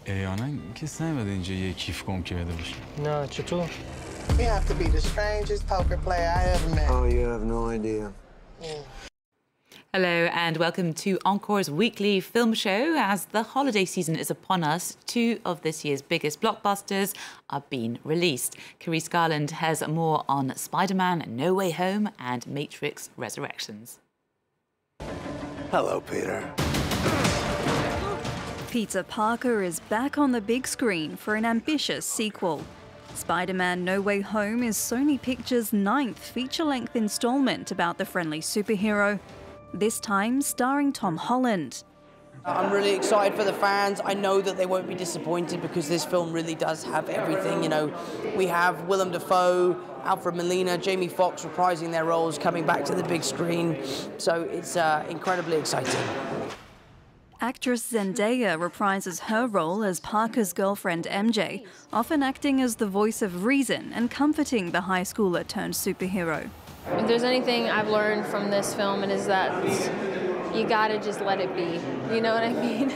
آن کس نیومده اینجا یه کیف گم کرده باشه. نه چطور؟ You have to be the strangest poker player I ever met. Oh, you have no idea. Hello and welcome to Encore's weekly film show. As the holiday season is upon us, two of this year's biggest blockbusters are being released. Carice Garland has more on SpiderMan No Way Home and Matrix Resurrections. Hello, Peter. Peter Parker is back on the big screen for an ambitious sequel. SpiderMan No Way Home is Sony Pictures' 9th feature-length installment about the friendly superhero, this time starring Tom Holland. I'm really excited for the fans. I know that they won't be disappointed because this film really does have everything. You know, we have Willem Dafoe, Alfred Molina, Jamie Foxx reprising their roles, coming back to the big screen. So it's incredibly exciting. Actress Zendaya reprises her role as Parker's girlfriend MJ, often acting as the voice of reason and comforting the high schooler turned superhero. If there's anything I've learned from this film, it is that you gotta just let it be. You know what I mean?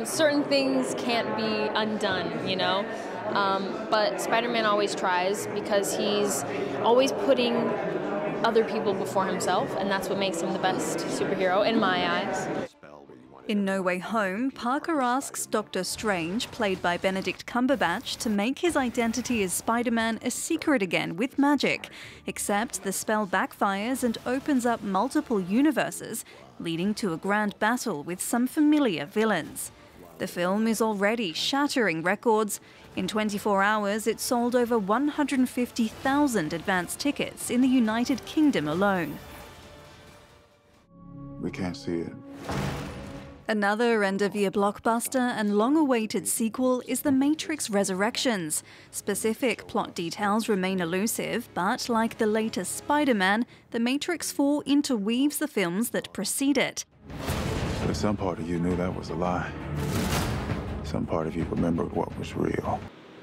Certain things can't be undone, you know? But Spider-Man always tries because he's always putting other people before himself, and that's what makes him the best superhero in my eyes. In No Way Home, Parker asks Dr. Strange, played by Benedict Cumberbatch, to make his identity as Spider-Man a secret again with magic, except the spell backfires and opens up multiple universes, leading to a grand battle with some familiar villains. The film is already shattering records. In 24 hours, it sold over 150,000 advance tickets in the United Kingdom alone. We can't see it. Another end-of-year blockbuster and long-awaited sequel is The Matrix Resurrections. Specific plot details remain elusive, but like the latest Spider-Man, The Matrix 4 interweaves the films that precede it. So some part of you knew that was a lie. Some part of you remembered what was real.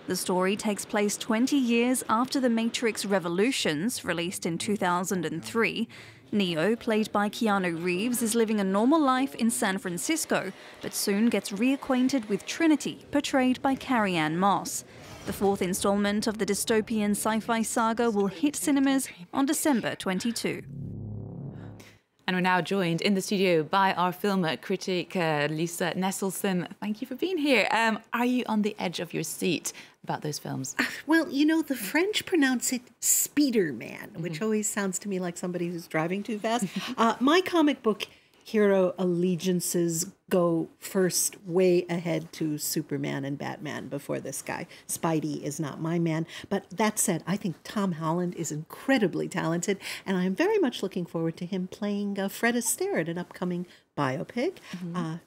The story takes place 20 years after The Matrix Revolutions, released in 2003. Neo, played by Keanu Reeves, is living a normal life in San Francisco, but soon gets reacquainted with Trinity, portrayed by Carrie-Anne Moss. The fourth installment of the dystopian sci-fi saga will hit cinemas on December 22. And we're now joined in the studio by our film critic, Lisa Nesselson. Thank you for being here. Are you on the edge of your seat about those films? Well, you know, the French pronounce it SpiderMan, which always sounds to me like somebody who's driving too fast. My comic book hero allegiances go first way ahead to Superman and Batman before this guy. Spidey is not my man. But that said, I think Tom Holland is incredibly talented, and I'm very much looking forward to him playing Fred Astaire at an upcoming biopic.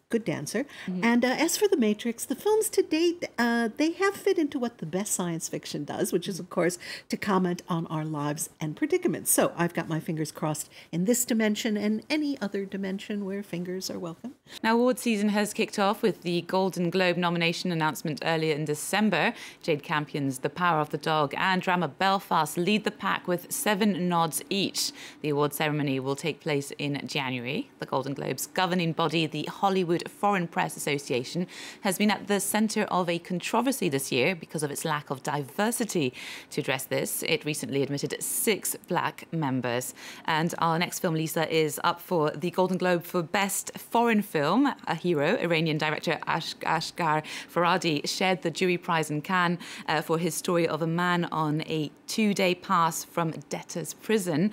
Good dancer. And as for The Matrix, the films to date, they have fit into what the best science fiction does, which is, of course, to comment on our lives and predicaments. So I've got my fingers crossed in this dimension and any other dimension where fingers are welcome. Now, award season has kicked off with the Golden Globe nomination announcement earlier in December. Jade Campion's The Power of the Dog and drama Belfast lead the pack with 7 nods each. The award ceremony will take place in January. The Golden Globes governing body, the Hollywood Foreign Press Association, has been at the centre of a controversy this year because of its lack of diversity. To address this, it recently admitted 6 black members. And our next film, Lisa, is up for the Golden Globe for Best Foreign Film. A hero, Iranian director Ashgar Farhadi, shared the jury prize in Cannes for his story of a man on a 2-day pass from debtor's prison.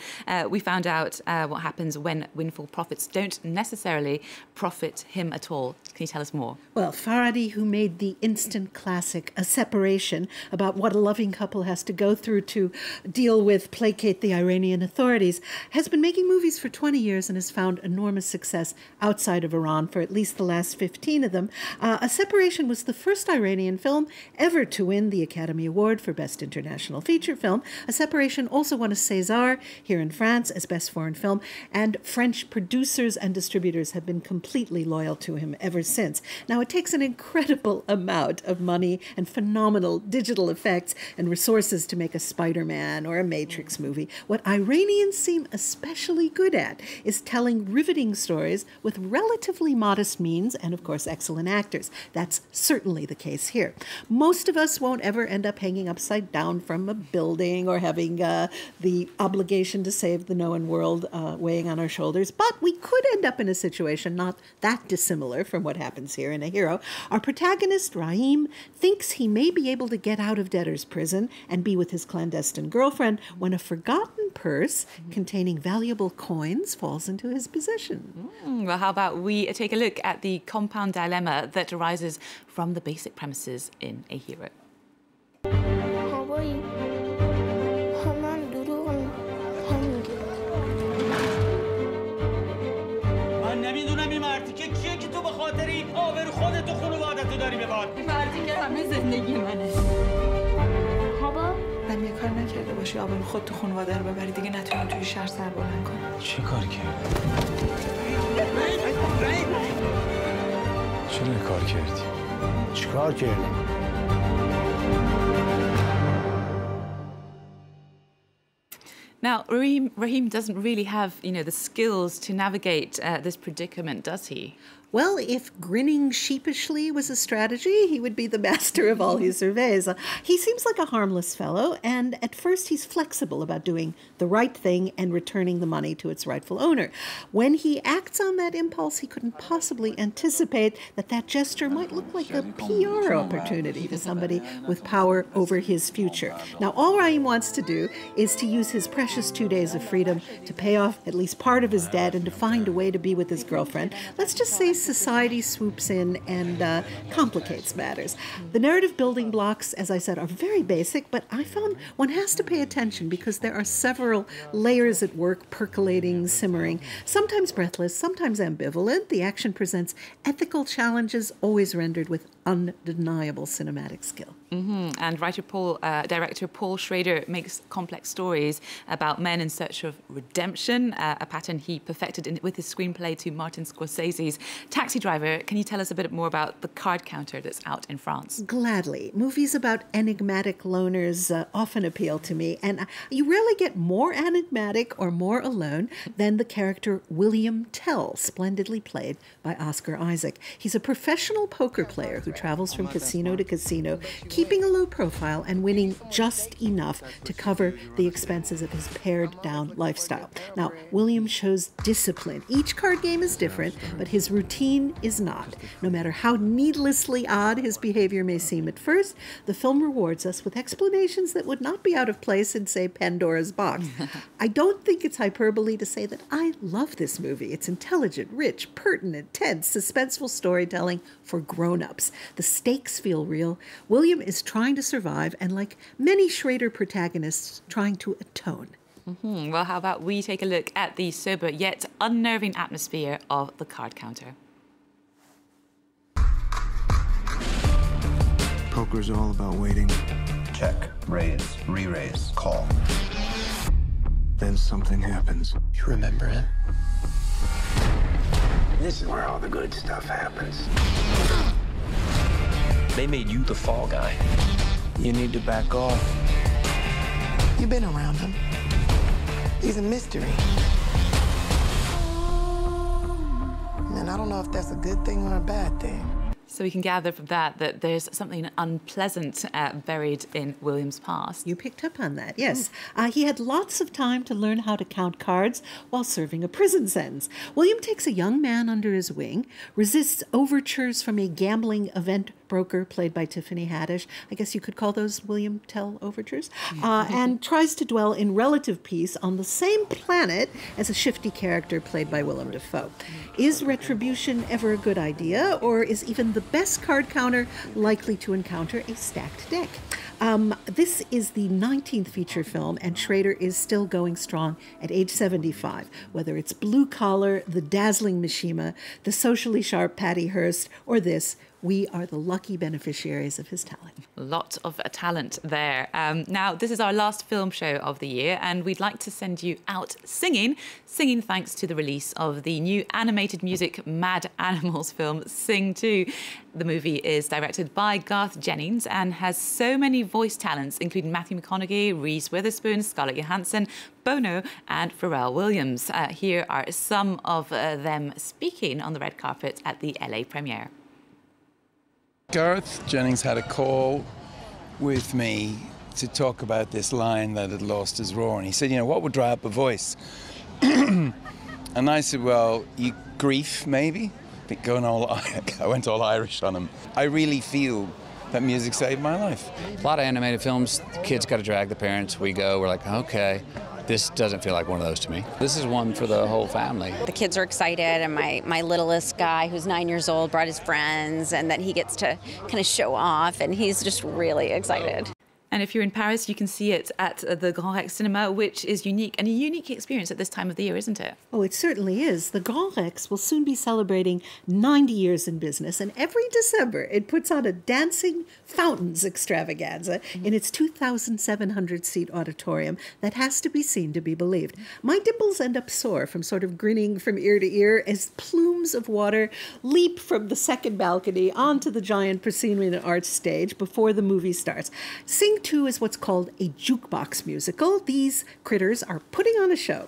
We found out what happens when windfall profits don't necessarily profit him at all. Can you tell us more? Well, Farhadi, who made the instant classic A Separation, about what a loving couple has to go through to deal with, placate the Iranian authorities, has been making movies for 20 years and has found enormous success outside of Iran for at least the last 15 of them. A Separation was the first Iranian film ever to win the Academy Award for Best International Feature Film. A Separation also won a César here in France as Best Foreign Film, and French producers and distributors have been completely loyal to him ever since. Now, it takes an incredible amount of money and phenomenal digital effects and resources to make a Spider-Man or a Matrix movie. What Iranians seem especially good at is telling riveting stories with relatively modest just means, and of course, excellent actors. That's certainly the case here. Most of us won't ever end up hanging upside down from a building or having the obligation to save the known world weighing on our shoulders, but we could end up in a situation not that dissimilar from what happens here in A Hero. Our protagonist, Rahim, thinks he may be able to get out of debtor's prison and be with his clandestine girlfriend when a forgotten purse containing valuable coins falls into his possession. Well, how about we take a look at the compound dilemma that arises from the basic premises in A Hero. من یه کار نکرده باشی آبرو خود تو خانواده رو ببری دیگه نتونی توی شهر سر بلند کنی. چه کار کردی؟ چرا این کار کردی؟ چیکار کردی؟ Now, Rahim doesn't really have, the skills to navigate this predicament, does he? Well, if grinning sheepishly was a strategy, he would be the master of all he surveys. He seems like a harmless fellow, and at first he's flexible about doing the right thing and returning the money to its rightful owner. When he acts on that impulse, he couldn't possibly anticipate that that gesture might look like a PR opportunity to somebody with power over his future. Now, all Rahim wants to do is to use his precious 2 days of freedom to pay off at least part of his debt and to find a way to be with his girlfriend. Let's just say society swoops in and complicates matters. The narrative building blocks, as I said, are very basic, but I found one has to pay attention because there are several layers at work, percolating, simmering, sometimes breathless, sometimes ambivalent. The action presents ethical challenges, always rendered with undeniable cinematic skill. And director Paul Schrader makes complex stories about men in search of redemption, a pattern he perfected with his screenplay to Martin Scorsese's Taxi Driver. Can you tell us a bit more about the card counter that's out in France? Gladly. Movies about enigmatic loners often appeal to me, and you rarely get more enigmatic or more alone than the character William Tell, splendidly played by Oscar Isaac. He's a professional poker player who travels from casino to casino, keeping a low profile and winning just enough to cover the expenses of his pared-down lifestyle. Now, William shows discipline. Each card game is different, but his routine is not. No matter how needlessly odd his behavior may seem at first, the film rewards us with explanations that would not be out of place in, say, Pandora's Box. I don't think it's hyperbole to say that I love this movie. It's intelligent, rich, pertinent, tense, suspenseful storytelling for grown-ups. The stakes feel real. William is trying to survive, and like many Schrader protagonists, trying to atone. Well, how about we take a look at the sober yet unnerving atmosphere of the card counter. Poker's all about waiting. Check, raise, re-raise, call. Then something happens. You remember him? This is where all the good stuff happens. They made you the fall guy. You need to back off. You've been around him. He's a mystery. And I don't know if that's a good thing or a bad thing. So we can gather from that there's something unpleasant buried in William's past. You picked up on that, yes. He had lots of time to learn how to count cards while serving a prison sentence. William takes a young man under his wing, resists overtures from a gambling event broker played by Tiffany Haddish. I guess you could call those William Tell overtures. And tries to dwell in relative peace on the same planet as a shifty character played by Willem Dafoe. Is Retribution ever a good idea, or is even the best card counter likely to encounter a stacked deck? This is the 19th feature film, and Schrader is still going strong at age 75. Whether it's Blue Collar, The Dazzling Mishima, the socially sharp Patty Hearst, or this, we are the lucky beneficiaries of his talent. Lot of talent there. Now, this is our last film show of the year, and we'd like to send you out singing thanks to the release of the new animated music Mad Animals film, Sing 2. The movie is directed by Garth Jennings and has so many voice talents, including Matthew McConaughey, Reese Witherspoon, Scarlett Johansson, Bono and Pharrell Williams. Here are some of them speaking on the red carpet at the LA premiere. Garth Jennings had a call with me to talk about this lion that had lost his roar, and he said, you know, what would dry up a voice? And I said, well, grief, maybe? I went all Irish on him. I really feel that music saved my life. A lot of animated films, the kids got to drag the parents. We go, we're like, okay, this doesn't feel like one of those to me. This is one for the whole family. The kids are excited, and my littlest guy, who's 9 years old, brought his friends, and then he gets to kind of show off, and he's just really excited. And if you're in Paris, you can see it at the Grand Rex Cinema, which is unique, and a unique experience at this time of the year, isn't it? Oh, it certainly is. The Grand Rex will soon be celebrating 90 years in business, and every December it puts on a dancing fountains extravaganza in its 2,700-seat auditorium that has to be seen to be believed. My dimples end up sore from sort of grinning from ear to ear as plumes of water leap from the second balcony onto the giant proscenium arch stage before the movie starts. Sing 2 is what's called a jukebox musical. These critters are putting on a show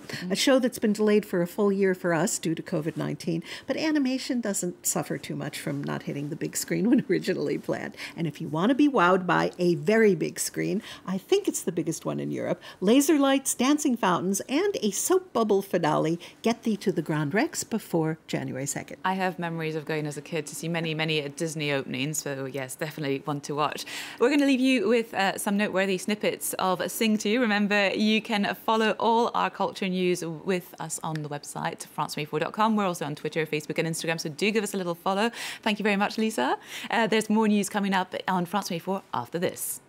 that's been delayed for a full year for us due to COVID-19, but animation doesn't suffer too much from not hitting the big screen when originally planned. And if you want to be wowed by a very big screen, I think it's the biggest one in Europe, laser lights, dancing fountains, and a soap bubble finale get thee to the Grand Rex before January 2nd. I have memories of going as a kid to see many Disney openings, so yes, definitely one to watch. We're going to leave you with some noteworthy snippets of Sing 2. Remember, you can follow all our culture news with us on the website, france24.com. We're also on Twitter, Facebook and Instagram, so do give us a little follow. Thank you very much, Lisa. There's more news coming up on France 24 after this.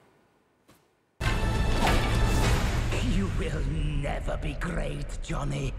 You will never be great, Johnny.